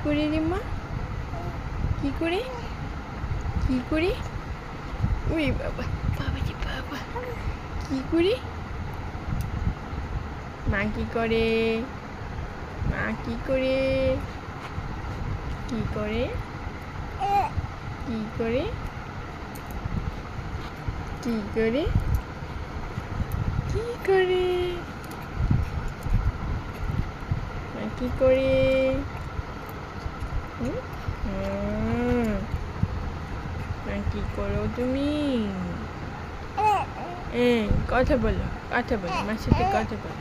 করে রে মা? কি করে? কি করে? ওই বাবা, বাবা রে বাবা, কি করে? মা কি করে? মা কি করে? কি করে? কি করে? কি করে? কি করে? মা কি করে? মা কি করো তুমি? কথা বলো, কথা বলো, মার সাথে কথা বলো।